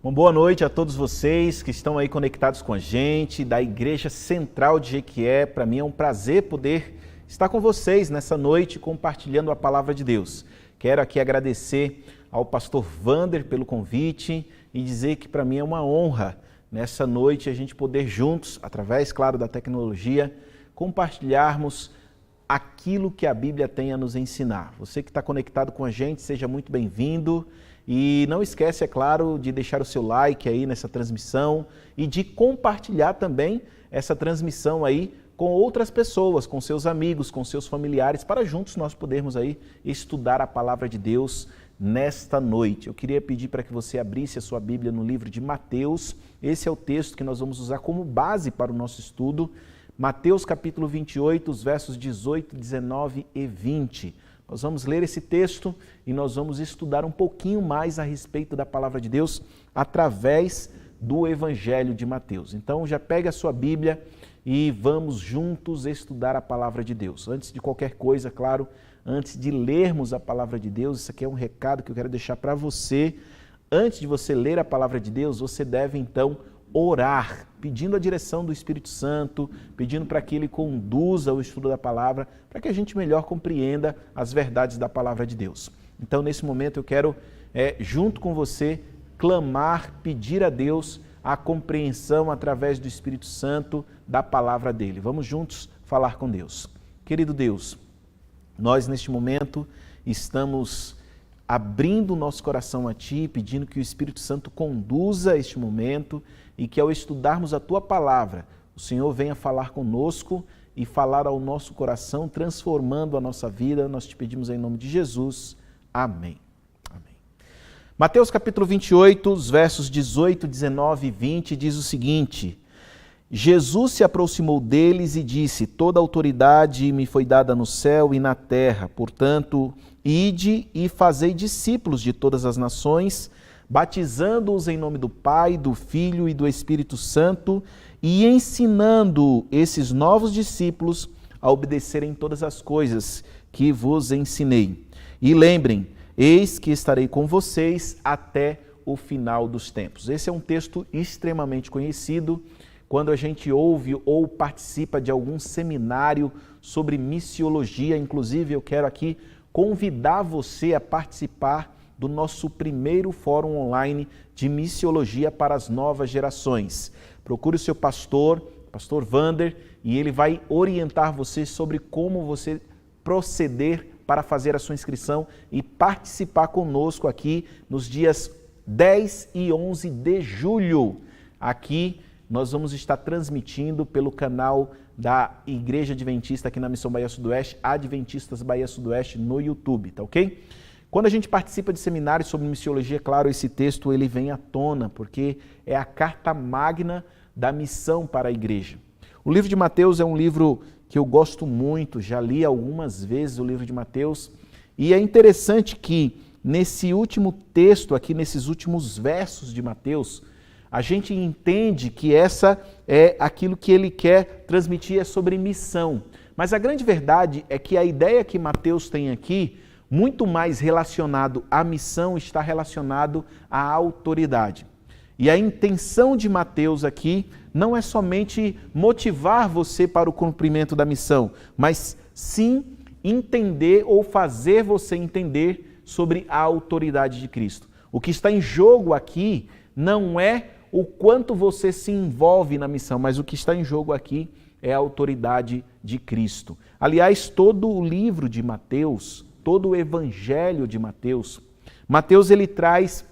Bom, boa noite a todos vocês que estão aí conectados com a gente, da Igreja Central de Jequié. Para mim é um prazer poder estar com vocês nessa noite compartilhando a Palavra de Deus. Quero aqui agradecer ao pastor Vander pelo convite e dizer que para mim é uma honra nessa noite a gente poder juntos, através, claro, da tecnologia, compartilharmos aquilo que a Bíblia tem a nos ensinar. Você que está conectado com a gente, seja muito bem-vindo. E não esquece, é claro, de deixar o seu like aí nessa transmissão e de compartilhar também essa transmissão aí com outras pessoas, com seus amigos, com seus familiares, para juntos nós podermos aí estudar a Palavra de Deus nesta noite. Eu queria pedir para que você abrisse a sua Bíblia no livro de Mateus. Esse é o texto que nós vamos usar como base para o nosso estudo. Mateus capítulo 28, os versos 18, 19 e 20. Nós vamos ler esse texto e nós vamos estudar um pouquinho mais a respeito da Palavra de Deus através do Evangelho de Mateus. Então já pega a sua Bíblia e vamos juntos estudar a Palavra de Deus. Antes de qualquer coisa, claro, antes de lermos a Palavra de Deus, isso aqui é um recado que eu quero deixar para você. Antes de você ler a Palavra de Deus, você deve então orar, pedindo a direção do Espírito Santo, pedindo para que Ele conduza o estudo da palavra, para que a gente melhor compreenda as verdades da palavra de Deus. Então, nesse momento, eu quero, junto com você, clamar, pedir a Deus a compreensão através do Espírito Santo da palavra dEle. Vamos juntos falar com Deus. Querido Deus, nós neste momento estamos abrindo o nosso coração a Ti, pedindo que o Espírito Santo conduza este momento e que ao estudarmos a Tua palavra, o Senhor venha falar conosco e falar ao nosso coração, transformando a nossa vida. Nós te pedimos em nome de Jesus. Amém. Amém. Mateus capítulo 28, os versos 18, 19 e 20 diz o seguinte: Jesus se aproximou deles e disse: toda autoridade me foi dada no céu e na terra, portanto, ide e fazei discípulos de todas as nações, batizando-os em nome do Pai, do Filho e do Espírito Santo e ensinando esses novos discípulos a obedecerem todas as coisas que vos ensinei. E lembrem, eis que estarei com vocês até o final dos tempos. Esse é um texto extremamente conhecido. Quando a gente ouve ou participa de algum seminário sobre missiologia, inclusive eu quero aqui convidar você a participar do nosso primeiro fórum online de missiologia para as novas gerações. Procure o seu pastor Vander, e ele vai orientar você sobre como você proceder para fazer a sua inscrição e participar conosco aqui nos dias 10 e 11 de julho. Aqui nós vamos estar transmitindo pelo canal da Igreja Adventista aqui na Missão Bahia Sudoeste, Adventistas Bahia Sudoeste, no YouTube, tá ok? Quando a gente participa de seminários sobre missiologia, claro, esse texto ele vem à tona, porque é a carta magna da missão para a igreja. O livro de Mateus é um livro que eu gosto muito, já li algumas vezes o livro de Mateus, e é interessante que nesse último texto aqui, nesses últimos versos de Mateus, a gente entende que essa é aquilo que ele quer transmitir, é sobre missão. Mas a grande verdade é que a ideia que Mateus tem aqui, muito mais relacionado à missão, está relacionado à autoridade. E a intenção de Mateus aqui não é somente motivar você para o cumprimento da missão, mas sim entender ou fazer você entender sobre a autoridade de Cristo. O que está em jogo aqui não é o quanto você se envolve na missão, mas o que está em jogo aqui é a autoridade de Cristo. Aliás, todo o livro de Mateus, todo o evangelho de Mateus, Mateus ele traz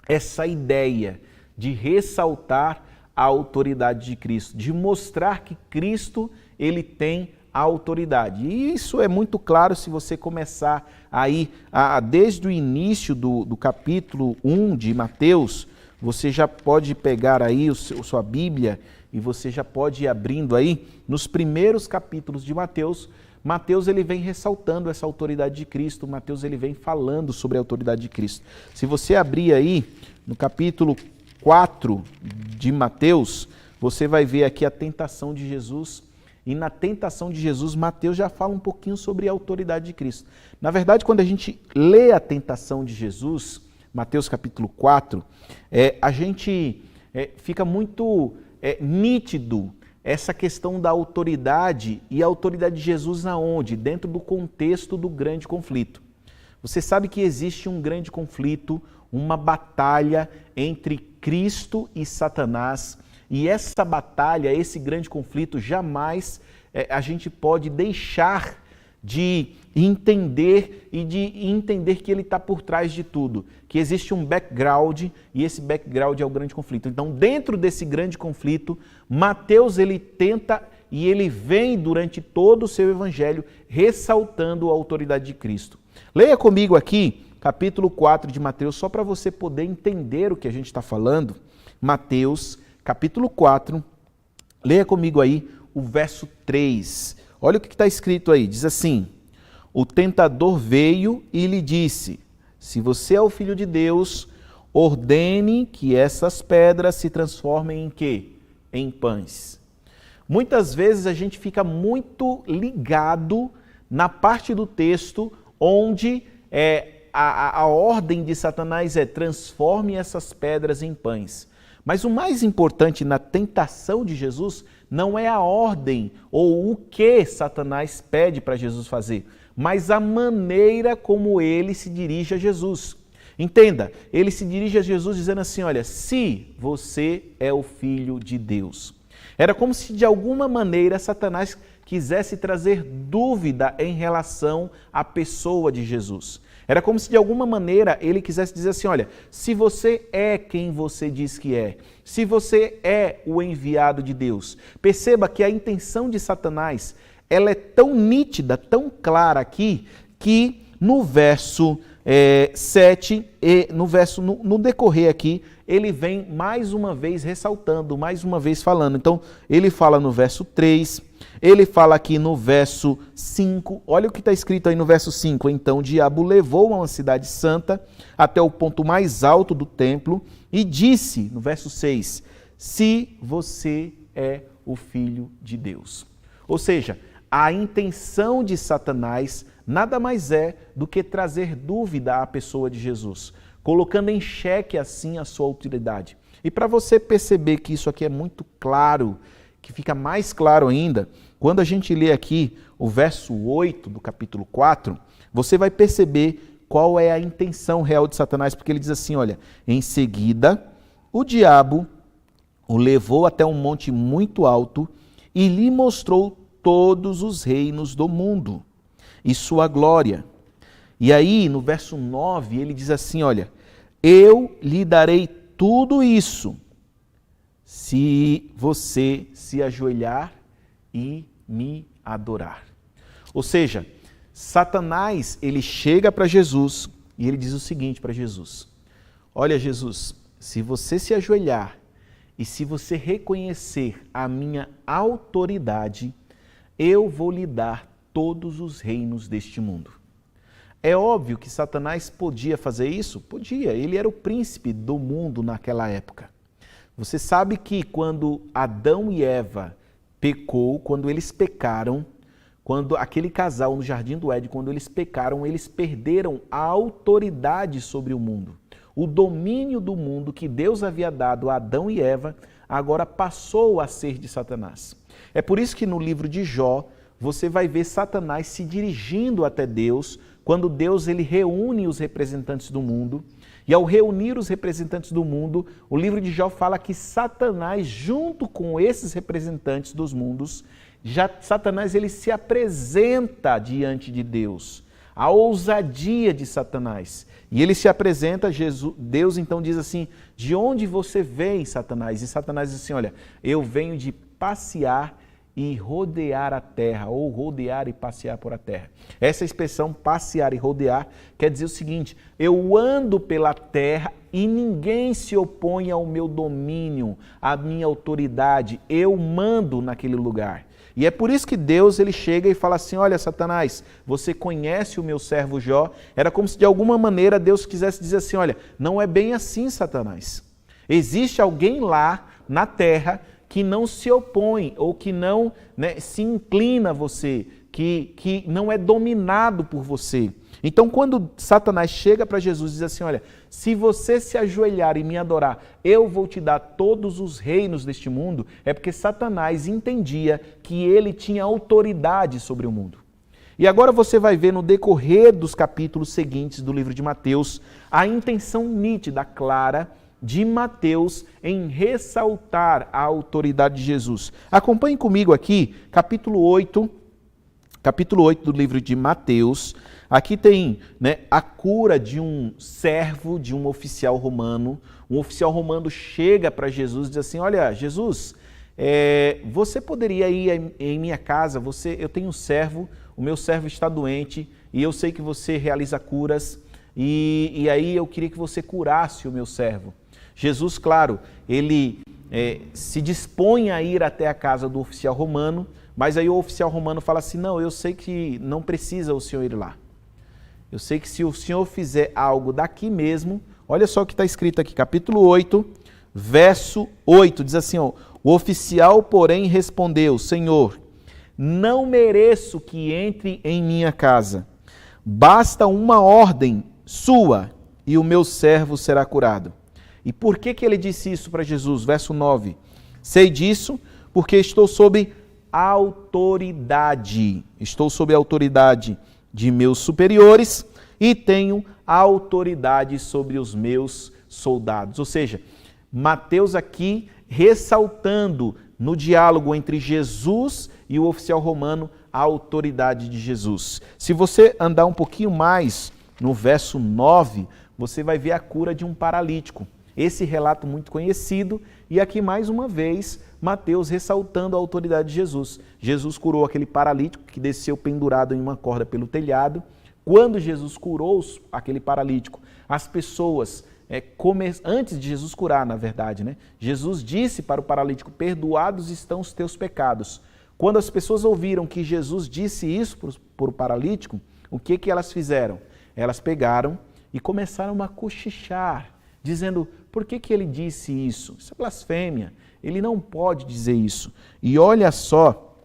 essa ideia de ressaltar a autoridade de Cristo, de mostrar que Cristo ele tem a autoridade. E isso é muito claro se você começar aí, desde o início do capítulo 1 de Mateus. Você já pode pegar aí sua Bíblia e você já pode ir abrindo aí nos primeiros capítulos de Mateus. Mateus ele vem ressaltando essa autoridade de Cristo, Mateus ele vem falando sobre a autoridade de Cristo. Se você abrir aí no capítulo 4 de Mateus, você vai ver aqui a tentação de Jesus. E na tentação de Jesus, Mateus já fala um pouquinho sobre a autoridade de Cristo. Na verdade, quando a gente lê a tentação de Jesus, Mateus capítulo 4, a gente fica muito nítido essa questão da autoridade e a autoridade de Jesus aonde? Dentro do contexto do grande conflito. Você sabe que existe um grande conflito, uma batalha entre Cristo e Satanás, e essa batalha, esse grande conflito, jamais a gente pode deixar de entender e de entender que ele está por trás de tudo, que existe um background e esse background é o grande conflito. Então, dentro desse grande conflito, Mateus ele tenta e ele vem durante todo o seu evangelho ressaltando a autoridade de Cristo. Leia comigo aqui, capítulo 4 de Mateus, só para você poder entender o que a gente está falando. Mateus, capítulo 4, leia comigo aí o verso 3. Olha o que está escrito aí, diz assim: o tentador veio e lhe disse, se você é o Filho de Deus, ordene que essas pedras se transformem em quê? Em pães. Muitas vezes a gente fica muito ligado na parte do texto onde a ordem de Satanás é transforme essas pedras em pães. Mas o mais importante na tentação de Jesus não é a ordem ou o que Satanás pede para Jesus fazer, mas a maneira como ele se dirige a Jesus. Entenda, ele se dirige a Jesus dizendo assim, olha, se você é o Filho de Deus. Era como se de alguma maneira Satanás quisesse trazer dúvida em relação à pessoa de Jesus. Era como se de alguma maneira ele quisesse dizer assim, olha, se você é quem você diz que é, se você é o enviado de Deus, perceba que a intenção de Satanás, ela é tão nítida, tão clara aqui, que no verso 7, no decorrer aqui, ele vem mais uma vez ressaltando, mais uma vez falando. Então, ele fala no verso 3, ele fala aqui no verso 5, olha o que está escrito aí no verso 5. Então, o diabo levou a uma cidade santa até o ponto mais alto do templo e disse, no verso 6, se você é o Filho de Deus. Ou seja, a intenção de Satanás nada mais é do que trazer dúvida à pessoa de Jesus, colocando em xeque assim a sua autoridade. E para você perceber que isso aqui é muito claro, que fica mais claro ainda, quando a gente lê aqui o verso 8 do capítulo 4, você vai perceber qual é a intenção real de Satanás, porque ele diz assim, olha, em seguida o diabo o levou até um monte muito alto e lhe mostrou todos os reinos do mundo e sua glória. E aí, no verso 9, ele diz assim, olha, eu lhe darei tudo isso se você se ajoelhar e me adorar. Ou seja, Satanás, ele chega para Jesus e ele diz o seguinte para Jesus, olha Jesus, se você se ajoelhar e se você reconhecer a minha autoridade, eu vou lhe dar todos os reinos deste mundo. É óbvio que Satanás podia fazer isso? Podia, ele era o príncipe do mundo naquela época. Você sabe que quando Adão e Eva pecou, quando eles pecaram, quando aquele casal no Jardim do Éden, quando eles pecaram, eles perderam a autoridade sobre o mundo. O domínio do mundo que Deus havia dado a Adão e Eva, agora passou a ser de Satanás. É por isso que no livro de Jó, você vai ver Satanás se dirigindo até Deus, quando Deus ele reúne os representantes do mundo. E ao reunir os representantes do mundo, o livro de Jó fala que Satanás, junto com esses representantes dos mundos, Satanás ele se apresenta diante de Deus. A ousadia de Satanás. E ele se apresenta, Deus então diz assim, de onde você vem, Satanás? E Satanás diz assim, olha, eu venho de passear e rodear a terra, ou rodear e passear por a terra. Essa expressão passear e rodear quer dizer o seguinte, eu ando pela terra e ninguém se opõe ao meu domínio, à minha autoridade, eu mando naquele lugar. E é por isso que Deus ele chega e fala assim, olha Satanás, você conhece o meu servo Jó? Era como se de alguma maneira Deus quisesse dizer assim, olha, não é bem assim Satanás. Existe alguém lá na terra que não se opõe ou que não se inclina a você, que não é dominado por você. Então, quando Satanás chega para Jesus e diz assim, olha, se você se ajoelhar e me adorar, eu vou te dar todos os reinos deste mundo, é porque Satanás entendia que ele tinha autoridade sobre o mundo. E agora você vai ver no decorrer dos capítulos seguintes do livro de Mateus, a intenção nítida, clara, de Mateus em ressaltar a autoridade de Jesus. Acompanhe comigo aqui, capítulo 8 do livro de Mateus. Aqui tem, né, a cura de um servo, de um oficial romano. Um oficial romano chega para Jesus e diz assim, olha, Jesus, você poderia ir em minha casa, eu tenho um servo, o meu servo está doente e eu sei que você realiza curas e aí eu queria que você curasse o meu servo. Jesus, claro, ele se dispõe a ir até a casa do oficial romano, mas aí o oficial romano fala assim, não, eu sei que não precisa o senhor ir lá. Eu sei que se o senhor fizer algo daqui mesmo, olha só o que está escrito aqui, capítulo 8, verso 8, diz assim, ó, o oficial, porém, respondeu, Senhor, não mereço que entre em minha casa, basta uma ordem sua e o meu servo será curado. E por que ele disse isso para Jesus? Verso 9, sei disso porque estou sob autoridade de meus superiores e tenho autoridade sobre os meus soldados. Ou seja, Mateus aqui ressaltando no diálogo entre Jesus e o oficial romano a autoridade de Jesus. Se você andar um pouquinho mais no verso 9, você vai ver a cura de um paralítico. Esse relato muito conhecido e aqui mais uma vez Mateus ressaltando a autoridade de Jesus. Jesus curou aquele paralítico que desceu pendurado em uma corda pelo telhado. Quando Jesus curou aquele paralítico, as pessoas, antes de Jesus curar, na verdade, né? Jesus disse para o paralítico, perdoados estão os teus pecados. Quando as pessoas ouviram que Jesus disse isso para o paralítico, o que elas fizeram? Elas pegaram e começaram a cochichar, dizendo, por que ele disse isso? Isso é blasfêmia, ele não pode dizer isso. E olha só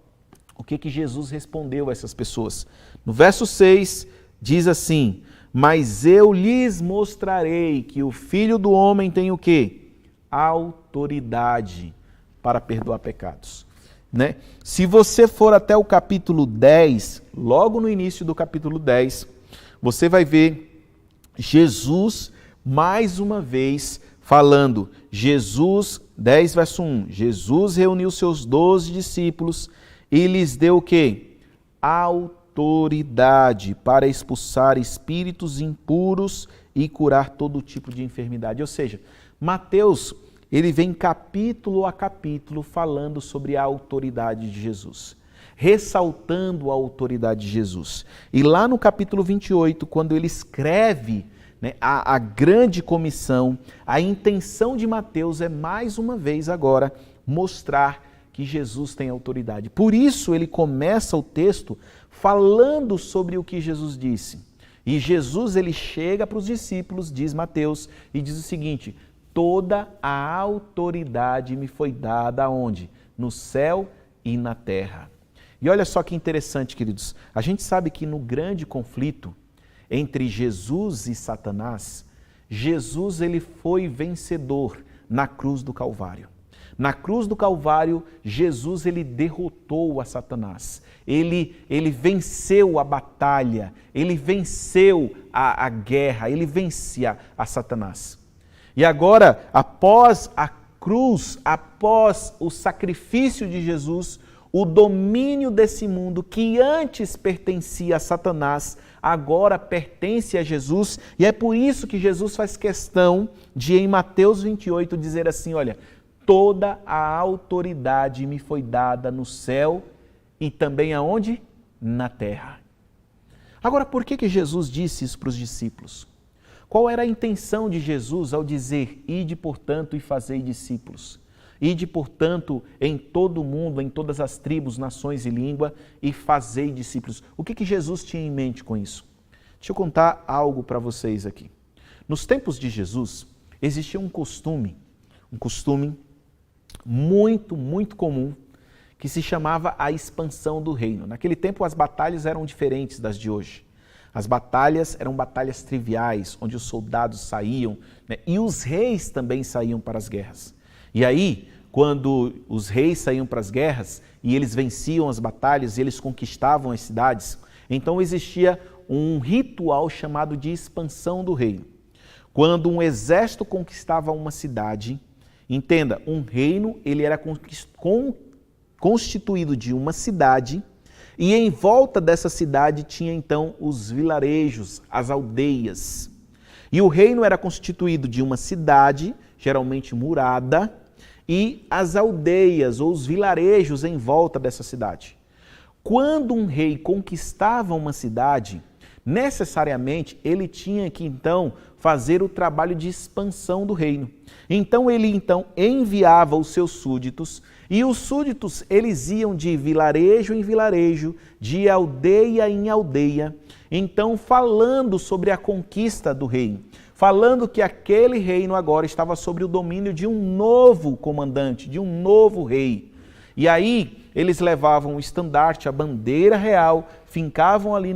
o que Jesus respondeu a essas pessoas. No verso 6, diz assim, mas eu lhes mostrarei que o Filho do Homem tem o quê? Autoridade para perdoar pecados. Né? Se você for até o capítulo 10, logo no início do capítulo 10, você vai ver Jesus mais uma vez falando, 10 verso 1, Jesus reuniu seus 12 discípulos e lhes deu o quê? Autoridade para expulsar espíritos impuros e curar todo tipo de enfermidade. Ou seja, Mateus, ele vem capítulo a capítulo falando sobre a autoridade de Jesus, ressaltando a autoridade de Jesus. E lá no capítulo 28, quando ele escreve, né, a grande comissão, a intenção de Mateus é mais uma vez agora mostrar que Jesus tem autoridade. Por isso ele começa o texto falando sobre o que Jesus disse. E Jesus ele chega para os discípulos, diz Mateus, e diz o seguinte, toda a autoridade me foi dada aonde? No céu e na terra. E olha só que interessante, queridos, a gente sabe que no grande conflito entre Jesus e Satanás, Jesus ele foi vencedor na cruz do Calvário. Na cruz do Calvário, Jesus ele derrotou a Satanás. Ele venceu a batalha, ele venceu a guerra, ele vencia a Satanás. E agora, após a cruz, após o sacrifício de Jesus, o domínio desse mundo que antes pertencia a Satanás, agora pertence a Jesus, e é por isso que Jesus faz questão de, em Mateus 28, dizer assim, olha, toda a autoridade me foi dada no céu e também aonde? Na terra. Agora, por que Jesus disse isso para os discípulos? Qual era a intenção de Jesus ao dizer, ide, portanto, e fazei discípulos? Ide, portanto, em todo o mundo, em todas as tribos, nações e língua, e fazei discípulos. O que Jesus tinha em mente com isso? Deixa eu contar algo para vocês aqui. Nos tempos de Jesus, existia um costume muito, muito comum, que se chamava a expansão do reino. Naquele tempo, as batalhas eram diferentes das de hoje. As batalhas eram batalhas triviais, onde os soldados saíam, né, e os reis também saíam para as guerras. E aí, quando os reis saíam para as guerras e eles venciam as batalhas e eles conquistavam as cidades, então existia um ritual chamado de expansão do reino. Quando um exército conquistava uma cidade, entenda, um reino ele era constituído de uma cidade e em volta dessa cidade tinha então os vilarejos, as aldeias. E o reino era constituído de uma cidade, geralmente murada, e as aldeias ou os vilarejos em volta dessa cidade. Quando um rei conquistava uma cidade, necessariamente ele tinha que então fazer o trabalho de expansão do reino. Então ele enviava os seus súditos e os súditos eles iam de vilarejo em vilarejo, de aldeia em aldeia, então falando sobre a conquista do reino, falando que aquele reino agora estava sob o domínio de um novo comandante, de um novo rei. E aí eles levavam o estandarte, a bandeira real, fincavam ali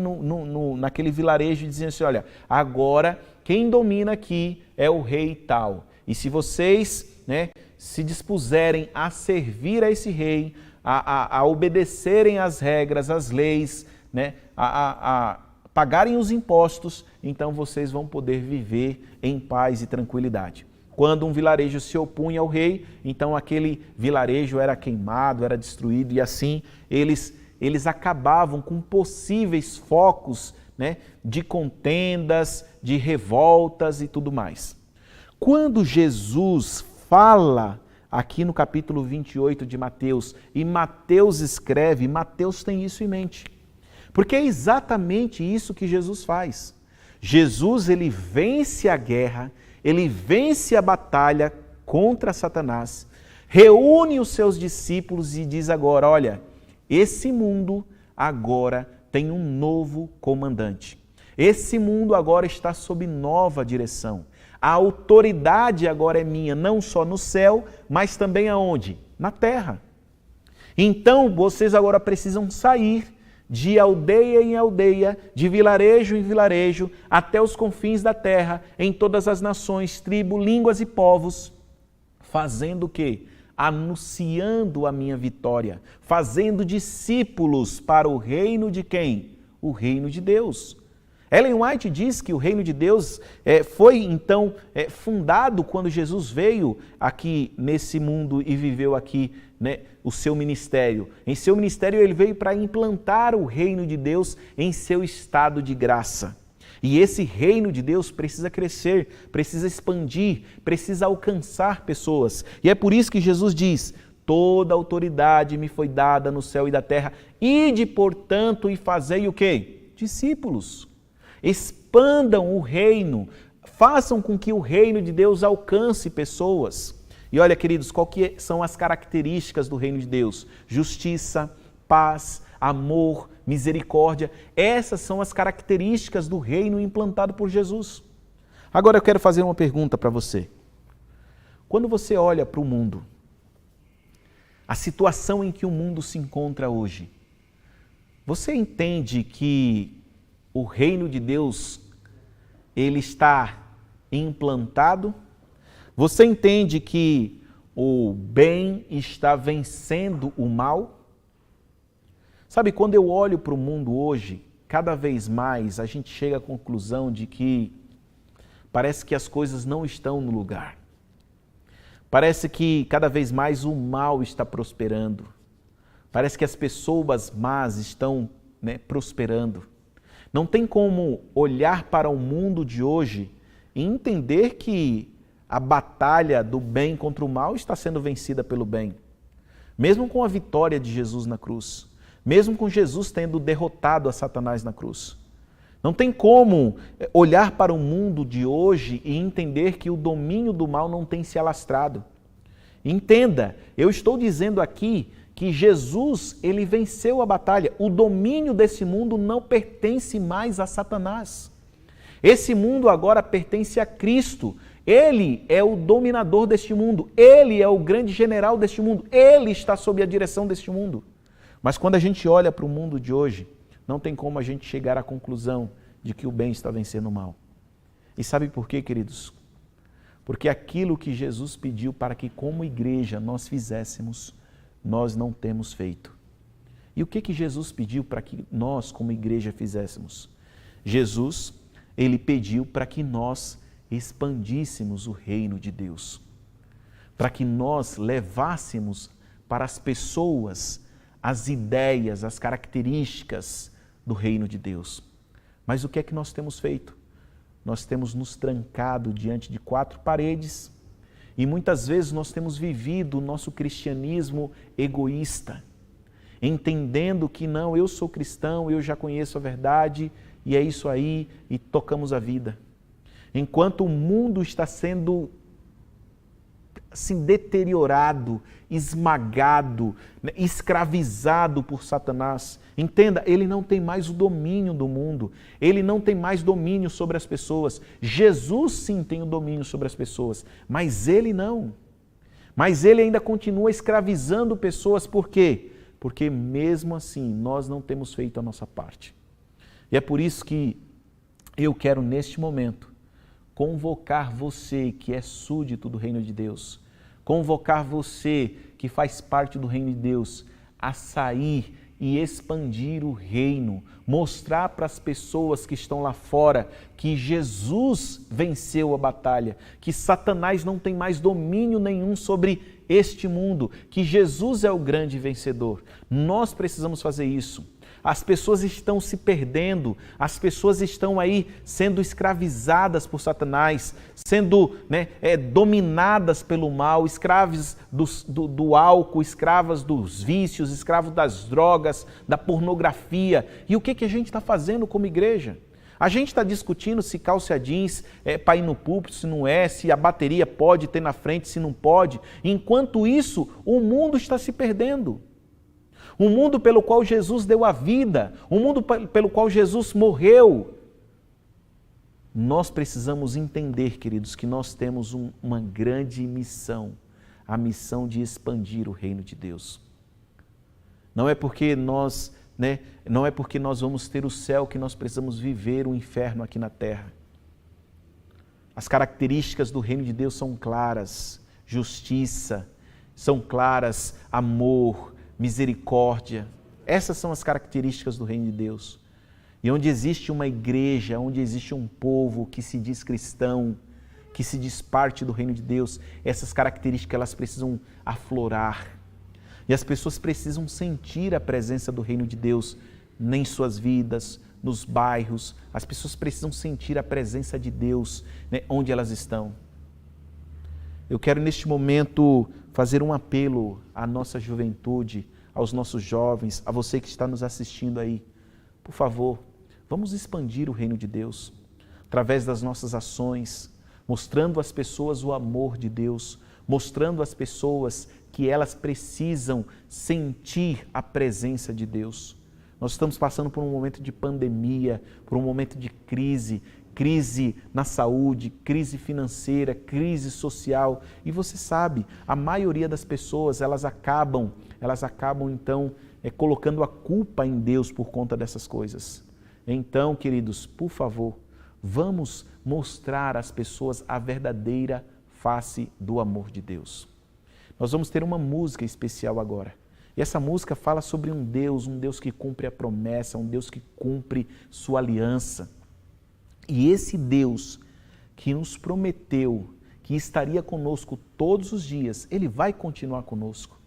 naquele vilarejo e diziam assim, olha, agora quem domina aqui é o rei tal. E se vocês, né, se dispuserem a servir a esse rei, a obedecerem às regras, às leis, né, a pagarem os impostos, então vocês vão poder viver em paz e tranquilidade. Quando um vilarejo se opunha ao rei, então aquele vilarejo era queimado, era destruído e assim eles acabavam com possíveis focos, né, de contendas, de revoltas e tudo mais. Quando Jesus fala aqui no capítulo 28 de Mateus, e Mateus escreve, Mateus tem isso em mente. Porque é exatamente isso que Jesus faz. Jesus, ele vence a guerra, ele vence a batalha contra Satanás, reúne os seus discípulos e diz agora, olha, esse mundo agora tem um novo comandante. Esse mundo agora está sob nova direção. A autoridade agora é minha, não só no céu, mas também aonde? Na terra. Então, vocês agora precisam sair de aldeia em aldeia, de vilarejo em vilarejo, até os confins da terra, em todas as nações, tribos, línguas e povos, fazendo o quê? Anunciando a minha vitória, fazendo discípulos para o reino de quem? O reino de Deus. Ellen White diz que o reino de Deus foi então fundado quando Jesus veio aqui nesse mundo e viveu aqui, né, o seu ministério. Em seu ministério ele veio para implantar o reino de Deus em seu estado de graça. E esse reino de Deus precisa crescer, precisa expandir, precisa alcançar pessoas. E é por isso que Jesus diz, toda autoridade me foi dada no céu e da terra, ide, portanto, e fazei o quê? Discípulos. Expandam o reino, façam com que o reino de Deus alcance pessoas. E olha, queridos, qual que são as características do reino de Deus? Justiça, paz, amor, misericórdia. Essas são as características do reino implantado por Jesus. Agora eu quero fazer uma pergunta para você. Quando você olha para o mundo, a situação em que o mundo se encontra hoje, você entende que o reino de Deus, ele está implantado? Você entende que o bem está vencendo o mal? Sabe, quando eu olho para o mundo hoje, cada vez mais a gente chega à conclusão de que parece que as coisas não estão no lugar. Parece que cada vez mais o mal está prosperando. Parece que as pessoas más estão, né, prosperando. Não tem como olhar para o mundo de hoje e entender que a batalha do bem contra o mal está sendo vencida pelo bem. Mesmo com a vitória de Jesus na cruz, mesmo com Jesus tendo derrotado a Satanás na cruz. Não tem como olhar para o mundo de hoje e entender que o domínio do mal não tem se alastrado. Entenda, eu estou dizendo aqui que Jesus, ele venceu a batalha. O domínio desse mundo não pertence mais a Satanás. Esse mundo agora pertence a Cristo. Ele é o dominador deste mundo. Ele é o grande general deste mundo. Ele está sob a direção deste mundo. Mas quando a gente olha para o mundo de hoje, não tem como a gente chegar à conclusão de que o bem está vencendo o mal. E sabe por quê, queridos? Porque aquilo que Jesus pediu para que como igreja nós fizéssemos, nós não temos feito. E o que Jesus pediu para que nós como igreja fizéssemos? Jesus, ele pediu para que nós expandíssemos o reino de Deus, para que nós levássemos para as pessoas as ideias, as características do reino de Deus. Mas o que é que nós temos feito? Nós temos nos trancado diante de 4 paredes e muitas vezes nós temos vivido o nosso cristianismo egoísta, entendendo que não, eu sou cristão, eu já conheço a verdade e é isso aí e tocamos a vida. Enquanto o mundo está sendo assim, deteriorado, esmagado, escravizado por Satanás. Entenda, ele não tem mais o domínio do mundo, ele não tem mais domínio sobre as pessoas. Jesus sim tem o domínio sobre as pessoas, mas ele não. Mas ele ainda continua escravizando pessoas, por quê? Porque mesmo assim nós não temos feito a nossa parte. E é por isso que eu quero neste momento convocar você que é súdito do reino de Deus, convocar você que faz parte do reino de Deus a sair e expandir o reino, mostrar para as pessoas que estão lá fora que Jesus venceu a batalha, que Satanás não tem mais domínio nenhum sobre este mundo, que Jesus é o grande vencedor. Nós precisamos fazer isso. As pessoas estão se perdendo, as pessoas estão aí sendo escravizadas por Satanás, sendo dominadas pelo mal, escravas do álcool, escravas dos vícios, escravos das drogas, da pornografia. E o que a gente está fazendo como igreja? A gente está discutindo se calça jeans é para ir no púlpito, se não é, se a bateria pode ter na frente, se não pode. Enquanto isso, o mundo está se perdendo. O mundo pelo qual Jesus deu a vida, o mundo pelo qual Jesus morreu. Nós precisamos entender, queridos, que nós temos uma grande missão, a missão de expandir o reino de Deus. Não é porque nós vamos ter o céu que nós precisamos viver o inferno aqui na terra. As características do reino de Deus são claras: justiça, são claras, amor, misericórdia. Essas são as características do reino de Deus. E onde existe uma igreja, onde existe um povo que se diz cristão, que se diz parte do reino de Deus, essas características elas precisam aflorar. E as pessoas precisam sentir a presença do reino de Deus em suas vidas, nos bairros. As pessoas precisam sentir a presença de Deus, onde elas estão. Eu quero neste momento fazer um apelo à nossa juventude, aos nossos jovens, a você que está nos assistindo aí. Por favor, vamos expandir o reino de Deus, através das nossas ações, mostrando às pessoas o amor de Deus, mostrando às pessoas que elas precisam sentir a presença de Deus. Nós estamos passando por um momento de pandemia, por um momento de crise na saúde, crise financeira, crise social. E você sabe, a maioria das pessoas, elas acabam então colocando a culpa em Deus por conta dessas coisas. Então, queridos, por favor, vamos mostrar às pessoas a verdadeira face do amor de Deus. Nós vamos ter uma música especial agora. E essa música fala sobre um Deus que cumpre a promessa, um Deus que cumpre sua aliança. E esse Deus que nos prometeu que estaria conosco todos os dias, Ele vai continuar conosco.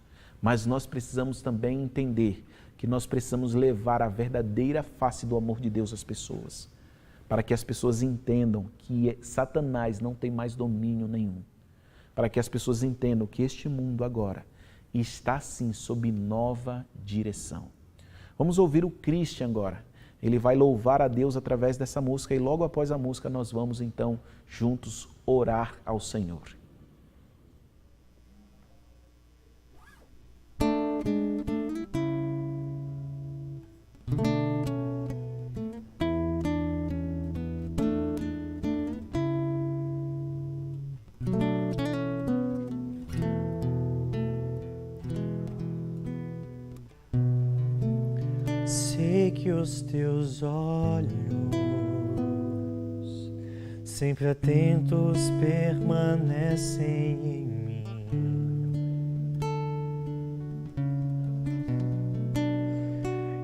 Mas nós precisamos também entender que nós precisamos levar a verdadeira face do amor de Deus às pessoas, para que as pessoas entendam que Satanás não tem mais domínio nenhum, para que as pessoas entendam que este mundo agora está sim sob nova direção. Vamos ouvir o Christian agora. Ele vai louvar a Deus através dessa música e logo após a música nós vamos então juntos orar ao Senhor. Sei que os teus olhos sempre atentos permanecem em mim.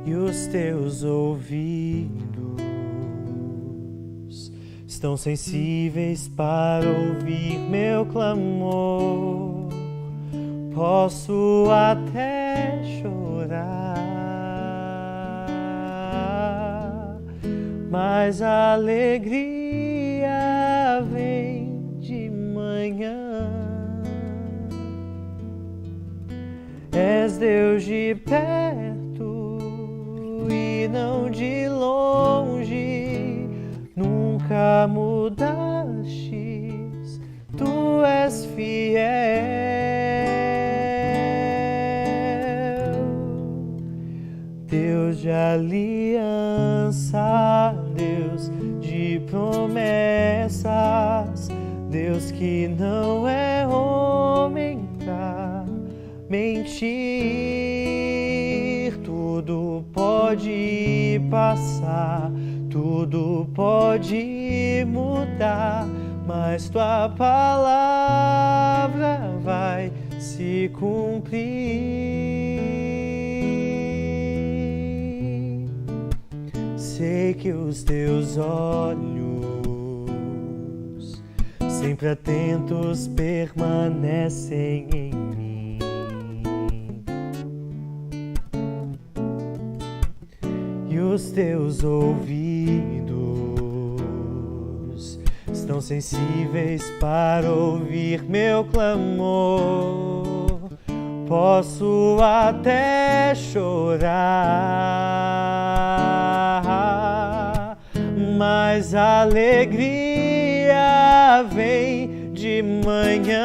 E os teus ouvidos estão sensíveis para ouvir meu clamor. Posso até chorar, mas a alegria vem de manhã. És Deus de perto e não de longe, nunca mudastes, tu és fiel. Deus de aliança, Deus de promessas, Deus que não é homem pra mentir. Tudo pode passar, tudo pode mudar, mas tua palavra vai se cumprir. Sei que os teus olhos, sempre atentos, permanecem em mim. E os teus ouvidos estão sensíveis para ouvir meu clamor. Posso até chorar, mas a alegria vem de manhã.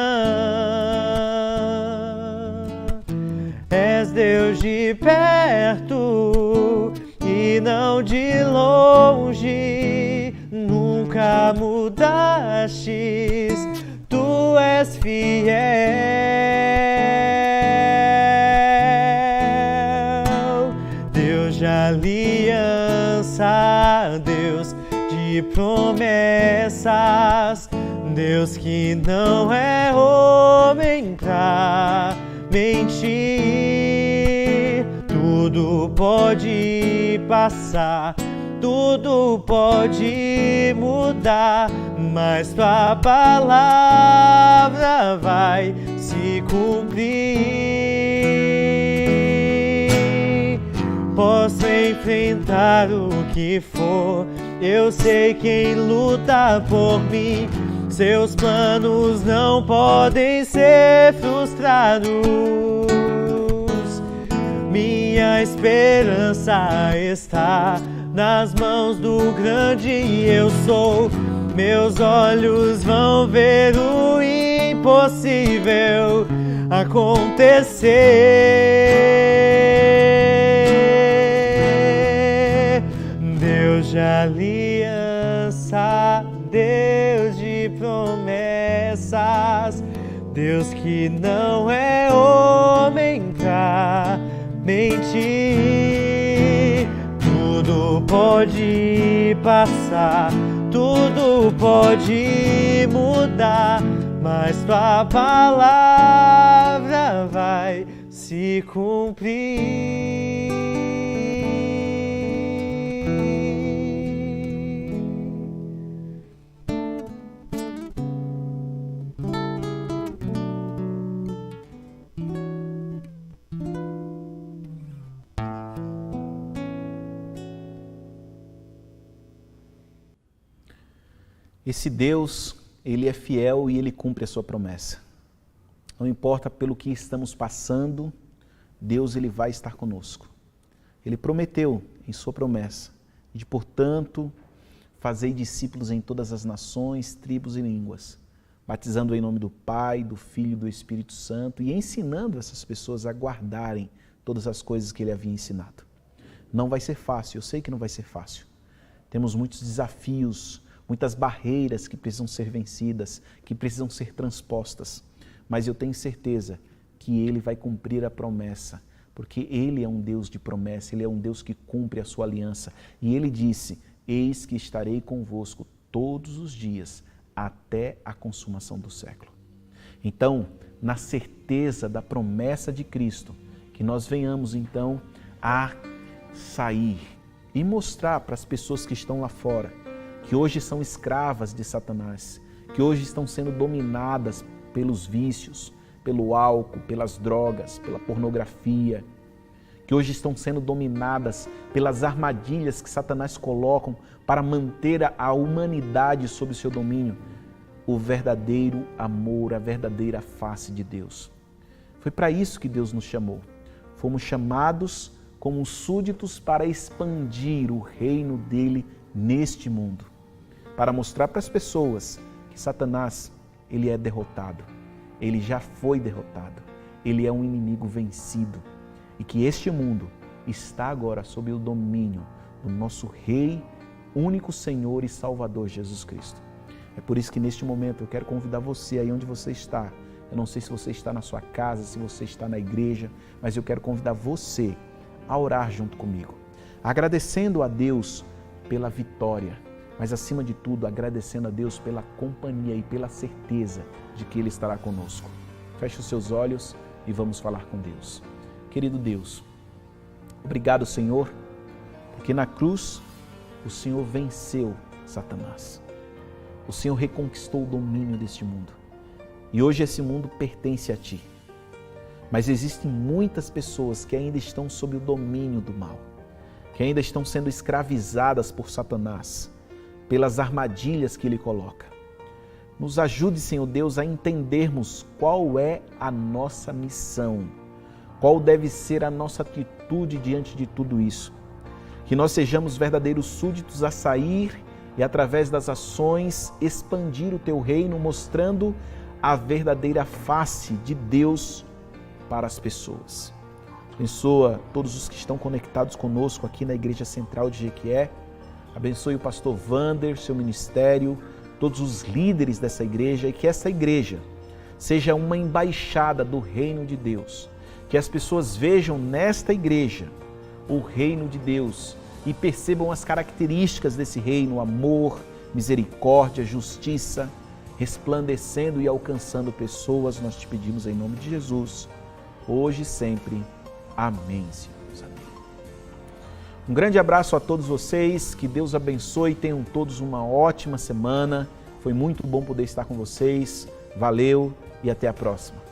És Deus de perto e não de longe, nunca mudastes, tu és fiel. Deus de aliança, Deus de promessas, Deus que não é homem pra mentir. Tudo pode passar, tudo pode mudar, mas tua palavra vai se cumprir. Posso enfrentar o que for, eu sei quem luta por mim. Seus planos não podem ser frustrados. Minha esperança está nas mãos do grande eu sou. Meus olhos vão ver o impossível acontecer. Deus de aliança, Deus de promessas, Deus que não é homem pra mentir. Tudo pode passar, tudo pode mudar, mas tua palavra vai se cumprir. Esse Deus, Ele é fiel e Ele cumpre a sua promessa. Não importa pelo que estamos passando, Deus Ele vai estar conosco. Ele prometeu em sua promessa, de portanto, fazei discípulos em todas as nações, tribos e línguas, batizando em nome do Pai, do Filho e do Espírito Santo e ensinando essas pessoas a guardarem todas as coisas que Ele havia ensinado. Não vai ser fácil, eu sei que não vai ser fácil. Temos muitos desafios, muitas barreiras que precisam ser vencidas, que precisam ser transpostas. Mas eu tenho certeza que Ele vai cumprir a promessa, porque Ele é um Deus de promessa, Ele é um Deus que cumpre a sua aliança. E Ele disse, eis que estarei convosco todos os dias, até a consumação do século. Então, na certeza da promessa de Cristo, que nós venhamos então a sair e mostrar para as pessoas que estão lá fora, que hoje são escravas de Satanás, que hoje estão sendo dominadas pelos vícios, pelo álcool, pelas drogas, pela pornografia, que hoje estão sendo dominadas pelas armadilhas que Satanás colocam para manter a humanidade sob o seu domínio, o verdadeiro amor, a verdadeira face de Deus. Foi para isso que Deus nos chamou. Fomos chamados como súditos para expandir o reino dele neste mundo, para mostrar para as pessoas que Satanás, ele é derrotado, ele já foi derrotado, ele é um inimigo vencido e que este mundo está agora sob o domínio do nosso Rei, único Senhor e Salvador Jesus Cristo. É por isso que neste momento eu quero convidar você aí onde você está. Eu não sei se você está na sua casa, se você está na igreja, mas eu quero convidar você a orar junto comigo, agradecendo a Deus pela vitória, mas acima de tudo agradecendo a Deus pela companhia e pela certeza de que Ele estará conosco. Feche os seus olhos e vamos falar com Deus. Querido Deus, obrigado, Senhor, porque na cruz o Senhor venceu Satanás. O Senhor reconquistou o domínio deste mundo. E hoje esse mundo pertence a Ti. Mas existem muitas pessoas que ainda estão sob o domínio do mal, que ainda estão sendo escravizadas por Satanás, pelas armadilhas que ele coloca. Nos ajude, Senhor Deus, a entendermos qual é a nossa missão, qual deve ser a nossa atitude diante de tudo isso. Que nós sejamos verdadeiros súditos a sair e, através das ações, expandir o Teu reino, mostrando a verdadeira face de Deus para as pessoas. Abençoa todos os que estão conectados conosco aqui na Igreja Central de Jequié. Abençoe o pastor Wander, seu ministério, todos os líderes dessa igreja e que essa igreja seja uma embaixada do reino de Deus. Que as pessoas vejam nesta igreja o reino de Deus e percebam as características desse reino, amor, misericórdia, justiça, resplandecendo e alcançando pessoas. Nós te pedimos em nome de Jesus, hoje e sempre. Amém, Senhor. Amém. Um grande abraço a todos vocês, que Deus abençoe, tenham todos uma ótima semana. Foi muito bom poder estar com vocês. Valeu e até a próxima.